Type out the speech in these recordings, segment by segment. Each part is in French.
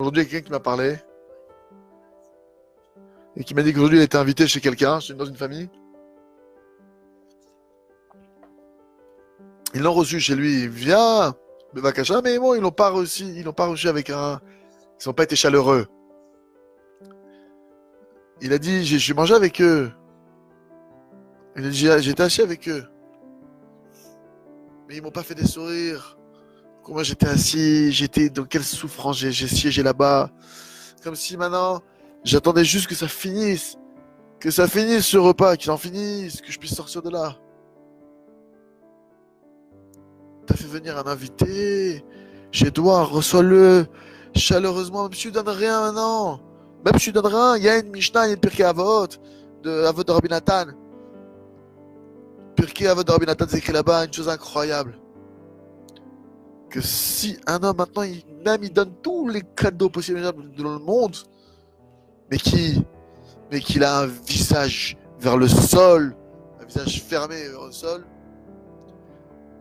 Aujourd'hui, il y a quelqu'un qui m'a parlé et qui m'a dit qu'aujourd'hui, il était invité chez quelqu'un, dans une famille. Ils l'ont reçu chez lui. Viens, Bevakasha, mais bon, ils l'ont pas reçu avec un. Ils n'ont pas été chaleureux. Il a dit, j'ai mangé avec eux. Il a dit, j'ai été assis avec eux. Mais ils m'ont pas fait des sourires. Comment j'étais assis, j'étais dans quelle souffrance, j'ai siégé là-bas. Comme si maintenant, j'attendais juste que ça finisse. Que ça finisse ce repas, qu'il en finisse, que je puisse sortir de là. T'as fait venir un invité chez toi, reçois-le chaleureusement, même si tu donnes rien maintenant. Même si tu donnes rien, il y a une Mishnah, il y a une Pirkei Avot, Avot de Rabbi Nathan. Pirkei Avot de Rabbi Nathan, c'est écrit là-bas, une chose incroyable. Que si un homme maintenant, il donne tous les cadeaux possibles dans le monde, mais qu'il a un visage vers le sol, un visage fermé vers le sol,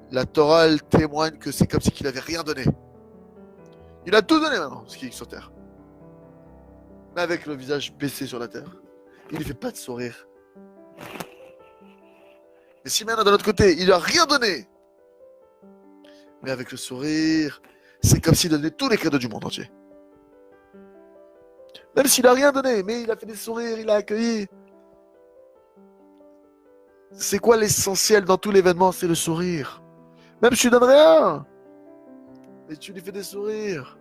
la Torah elle témoigne que c'est comme si qu'il n'avait rien donné. Il a tout donné maintenant, ce qui est sur terre. Mais avec le visage baissé sur la terre. Il ne fait pas de sourire. Mais si maintenant, de l'autre côté, il n'a rien donné, mais avec le sourire, c'est comme s'il donnait tous les cadeaux du monde entier. Même s'il n'a rien donné, mais il a fait des sourires, il a accueilli. C'est quoi l'essentiel dans tout l'événement? C'est le sourire. Même si tu donnes rien, mais tu lui fais des sourires.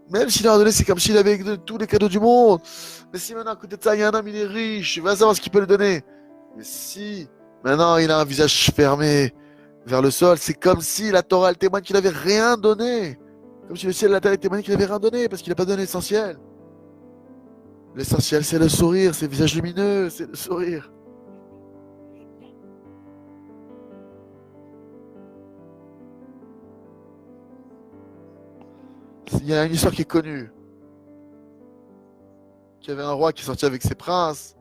Même s'il a donné, c'est comme s'il avait donné tous les cadeaux du monde. Mais si maintenant, à côté de ça, il y a un homme, il est riche, il va savoir ce qu'il peut lui donner. Mais si maintenant, il a un visage fermé vers le sol, c'est comme si la Torah elle témoigne qu'il n'avait rien donné. Comme si le ciel et la terre témoignaient qu'il n'avait rien donné, parce qu'il n'a pas donné l'essentiel. L'essentiel, c'est le sourire, c'est le visage lumineux, c'est le sourire. Il y a une histoire qui est connue. Qu'il y avait un roi qui est sorti avec ses princes.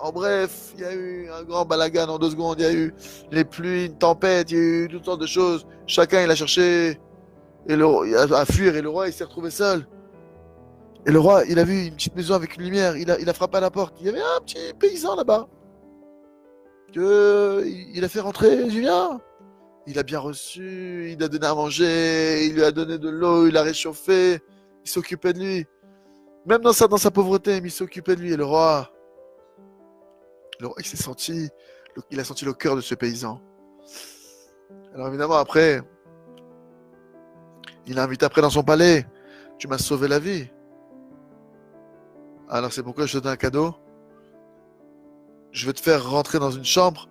En bref, il y a eu un grand balagan en 2 secondes. Il y a eu les pluies, une tempête, il y a eu toutes sortes de choses. Chacun, il a cherché à fuir et le roi, il s'est retrouvé seul. Et le roi, il a vu une petite maison avec une lumière. Il a frappé à la porte. Il y avait un petit paysan là-bas. Il a fait rentrer. Il dit, viens. Il a bien reçu, il a donné à manger, il lui a donné de l'eau, il l'a réchauffé, il s'occupait de lui. Même dans sa pauvreté, mais il s'occupait de lui. Et le roi, il a senti le cœur de ce paysan. Alors évidemment, après, il l'a invité après dans son palais. Tu m'as sauvé la vie. Alors c'est pourquoi je te donne un cadeau. Je vais te faire rentrer dans une chambre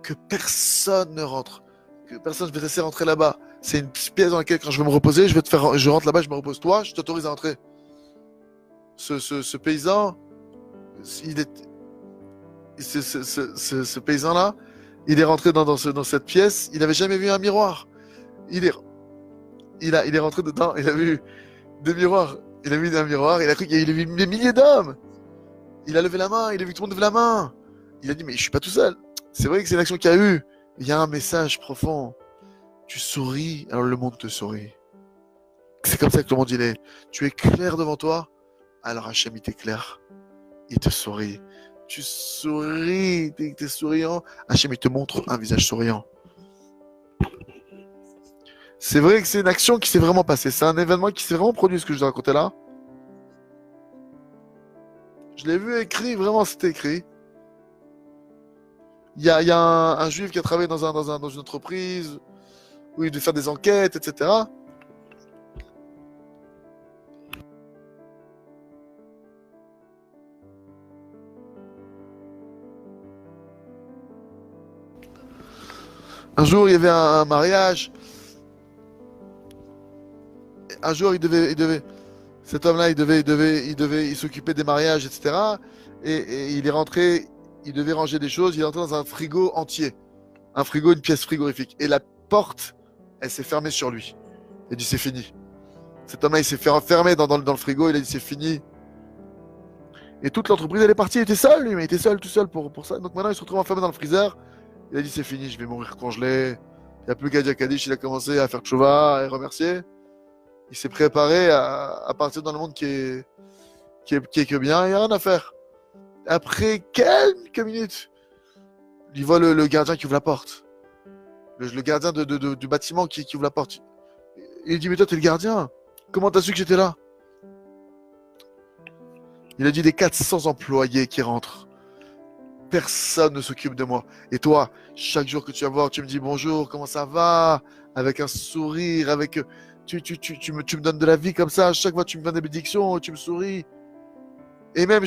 que personne ne rentre. Que personne ne va te laisser rentrer là-bas. C'est une pièce dans laquelle, quand je vais me reposer, je rentre là-bas, je me repose. Toi, je t'autorise à entrer. Ce paysan, ce paysan-là, il est rentré dans cette pièce, il n'avait jamais vu un miroir. Il est rentré dedans, il a vu des miroirs. Il a vu un miroir, il a cru qu'il y avait des milliers d'hommes. Il a levé la main, il a vu que tout le monde levait la main. Il a dit, mais je suis pas tout seul. C'est vrai que c'est une action qu'il y a eu. Il y a un message profond. Tu souris, alors le monde te sourit. C'est comme ça que le monde il est. Tu es clair devant toi, alors Hachem il t'éclaire. Il te sourit. Tu souris, t'es souriant. Hachem il te montre un visage souriant. C'est vrai que c'est une action qui s'est vraiment passée. C'est un événement qui s'est vraiment produit, ce que je vous ai raconté là. Je l'ai vu écrit, vraiment c'était écrit. Il y a un juif qui a travaillé dans une entreprise où il devait faire des enquêtes, etc. Un jour, il y avait un mariage. Un jour, cet homme-là, il s'occupait des mariages, etc. Et il est rentré, il devait ranger des choses. Il est rentré dans un frigo entier, un frigo, une pièce frigorifique. Et la porte, elle s'est fermée sur lui. Il a dit c'est fini. Cet homme-là, il s'est fait enfermer dans le frigo. Il a dit c'est fini. Et toute l'entreprise, elle est partie. Il était seul, lui, mais il était seul, tout seul pour ça. Donc maintenant, il se retrouve enfermé dans le freezer. Il a dit c'est fini, je vais mourir congelé. Il n'y a plus qu'à dire Kaddish, il a commencé à faire tchouva et remercier. Il s'est préparé à partir dans le monde qui est que bien, il n'y a rien à faire. Après quelques minutes, il voit le gardien qui ouvre la porte. Le gardien du bâtiment qui ouvre la porte. Il dit, mais toi, t'es le gardien. Comment t'as su que j'étais là? Il a dit, des 400 employés qui rentrent. Personne ne s'occupe de moi. Et toi, chaque jour que tu vas voir, tu me dis bonjour, comment ça va? Avec un sourire, avec... tu me donnes de la vie comme ça. Chaque fois, tu me donnes des bénédictions, tu me souris. Et même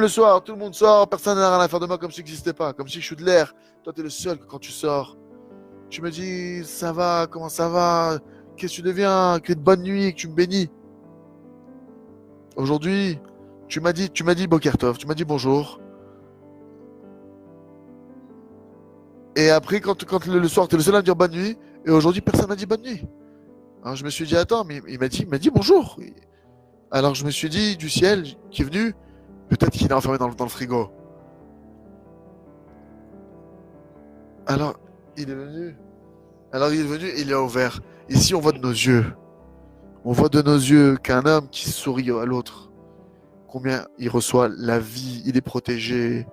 le soir, tout le monde sort, personne n'a rien à faire de moi comme si je n'existais pas, comme si je suis de l'air. Toi, tu es le seul que quand tu sors, tu me dis ça va, comment ça va, qu'est-ce que tu deviens, que de bonne nuit, que tu me bénis. Aujourd'hui, tu m'as dit Bokertov, tu m'as dit bonjour. Et après, quand le soir, tu es le seul à me dire bonne nuit, et aujourd'hui, personne m'a dit bonne nuit. Alors je me suis dit, attends, mais il m'a dit bonjour. Alors je me suis dit, du ciel qui est venu, peut-être qu'il est enfermé dans le frigo. Alors, il est venu. Alors il est venu et il a ouvert. Ici, on voit de nos yeux. On voit de nos yeux qu'un homme qui sourit à l'autre, combien il reçoit la vie, il est protégé.